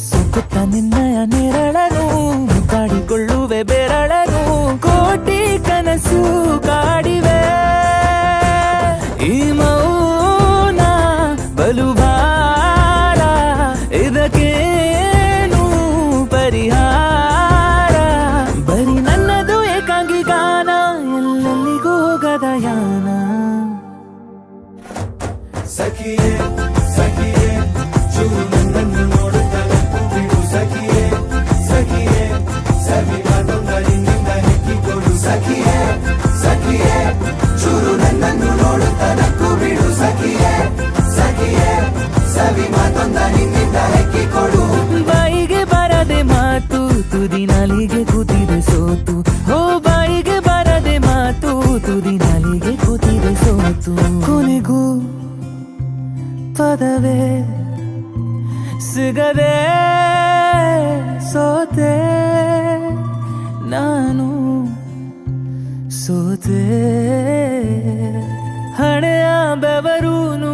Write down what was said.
ಸುತ್ತ ನಿನ್ನಯ ನೆರಳನು ಕಾಡಿಕೊಳ್ಳುವೆ ಬೆರಳನು ಕೋಟಿ ಕನಸು ಕಾಡಿವೆ ಈ ಮೌನ ಬಲುಭಾರ ಇದಕ್ಕೇನು ಪರಿಹಾರ ಬರೀ ನನ್ನದು ಏಕಾಂಗಿ ಗಾನ ಎಲ್ಲೆಲ್ಲಿಗೂ ಹೋಗದ ಯಾನ ಸಖಿಯೇ ಸಖಿಯೇ ಚೂರು ನನ್ನನ್ನು ನೋಡುತ್ತಲೇ ಬಿಡು ಸಖಿಯೇ ಸಖಿಯೇ ಸವಿ ಮಾತೊಂದ ನಿನ್ನಿಂದ ಹೆಕ್ಕಿಕೊಡು ಸಖಿಯೇ ಸಖಿಯೇ ಚೂರು ನನ್ನನ್ನು ನೋಡುತ್ತಲೇ ಬಿಡು ಸಖಿಯೇ ಸಖಿಯೇ ಸವಿ ಮಾತೊಂದ ನಿನ್ನಿಂದ ಹೆಕ್ಕಿಕೊಡು ಬಾಯಿಗೆ ಬರದೆ ಮಾತು ತುದಿ ನಾಲಿಗೆ ಕೂತಿದೆ ಸೋತು ಹೋ ಬಾಯಿಗೆ ಬರದೆ ಮಾತು ತುದಿ ನಾಲಿಗೆ ಕೂತಿದೆ ಸೋತು ಕೊನೆಗೂ ಪದವೇ ಸಿಗದೆ ಸೋತೆ ನಾನು ಸೋತೆ ಹಣೆಯ ಬೆವರೂನು